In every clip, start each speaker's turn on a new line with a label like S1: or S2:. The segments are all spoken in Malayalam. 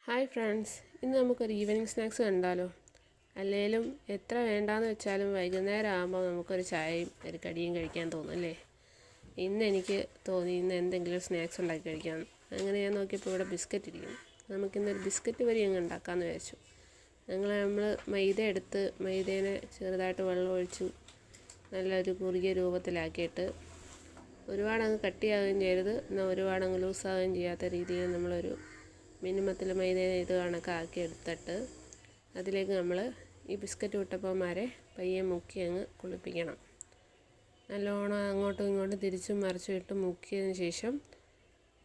S1: ഹായ് ഫ്രണ്ട്സ്, ഇന്ന് നമുക്കൊരു ഈവനിങ് സ്നാക്സ് കണ്ടാലോ? അല്ലെങ്കിലും എത്ര വേണ്ടാന്ന് വെച്ചാലും വൈകുന്നേരം ആകുമ്പോൾ നമുക്കൊരു ചായയും ഒരു കടിയും കഴിക്കാൻ തോന്നും അല്ലേ? എനിക്ക് തോന്നി ഇന്ന് എന്തെങ്കിലും സ്നാക്സ് ഉണ്ടാക്കി കഴിക്കാം. അങ്ങനെ ഞാൻ നോക്കിയപ്പോൾ ഇവിടെ ബിസ്ക്കറ്റ് ഇരിക്കുന്നു. നമുക്കിന്നൊരു ബിസ്ക്കറ്റ് വരി അങ്ങ് ഉണ്ടാക്കാമെന്ന് വിചാരിച്ചു. നമ്മൾ മൈദ എടുത്ത് മൈദേനെ ചെറുതായിട്ട് വെള്ളം ഒഴിച്ച് നല്ലൊരു കുറുകിയ രൂപത്തിലാക്കിയിട്ട് ഒരുപാടങ്ങ് കട്ടിയാവുകയും ചെയ്യരുത്, എന്നാൽ ഒരുപാടങ്ങ് ലൂസാവുകയും ചെയ്യാത്ത രീതിയിൽ നമ്മളൊരു മിനിമത്തിൽ മൈദേനെ ഇത് കണക്കാക്കി എടുത്തിട്ട് അതിലേക്ക് നമ്മൾ ഈ ബിസ്ക്കറ്റ് കുട്ടപ്പന്മാരെ പയ്യെ മുക്കി അങ്ങ് കുളിപ്പിക്കണം. നല്ലോണം അങ്ങോട്ടും ഇങ്ങോട്ടും തിരിച്ചും മറിച്ചും ഇട്ട് മുക്കിയതിന് ശേഷം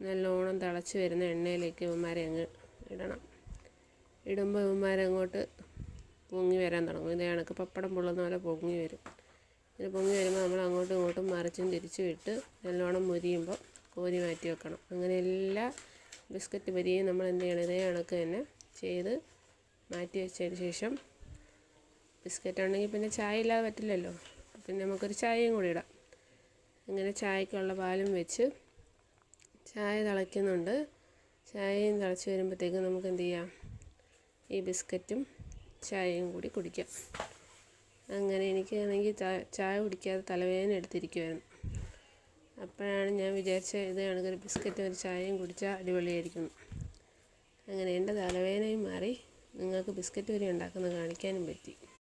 S1: നല്ലോണം തിളച്ച് വരുന്ന എണ്ണയിലേക്ക് ഇവന്മാരെ അങ്ങ് ഇടണം. ഇടുമ്പോൾ ഇവന്മാരങ്ങോട്ട് പൊങ്ങി വരാൻ തുടങ്ങും. ഇത് കണക്ക് പപ്പടം പൊള്ളുന്ന പോലെ പൊങ്ങി വരും. ഇത് പൊങ്ങി വരുമ്പോൾ നമ്മൾ അങ്ങോട്ടും ഇങ്ങോട്ടും മറിച്ചും തിരിച്ചും ഇട്ട് നല്ലോണം മുരിയുമ്പോൾ കോരി മാറ്റി വെക്കണം. അങ്ങനെ എല്ലാ ബിസ്ക്കറ്റ് വരിയും നമ്മൾ എന്ത് ചെയ്യണം, ഇതേ കണക്ക് തന്നെ ചെയ്ത് മാറ്റി വെച്ചതിന് ശേഷം ബിസ്ക്കറ്റ് ഉണ്ടെങ്കിൽ പിന്നെ ചായ ഇല്ലാതെ പറ്റില്ലല്ലോ, പിന്നെ നമുക്കൊരു ചായയും കൂടി ഇടാം. അങ്ങനെ ചായക്കുള്ള പാലും വെച്ച് ചായ തിളയ്ക്കുന്നുണ്ട്. ചായയും തിളച്ച് വരുമ്പോഴത്തേക്ക് നമുക്ക് എന്ത് ചെയ്യാം, ഈ ബിസ്ക്കറ്റും ചായയും കൂടി കുടിക്കാം. അങ്ങനെ എനിക്കാണെങ്കിൽ ചായ കുടിക്കാതെ തലവേദന എടുത്തിരിക്കുമായിരുന്നു. അപ്പോഴാണ് ഞാൻ വിചാരിച്ചത് ഇത് കണക്കൊരു ബിസ്ക്കറ്റും ഒരു ചായയും കുടിച്ചാൽ അടിപൊളിയായിരിക്കും. അങ്ങനെ എൻ്റെ തലവേദനയും മാറി നിങ്ങൾക്ക് ബിസ്ക്കറ്റ് വരെ ഉണ്ടാക്കുന്നത് കാണിക്കാനും പറ്റി.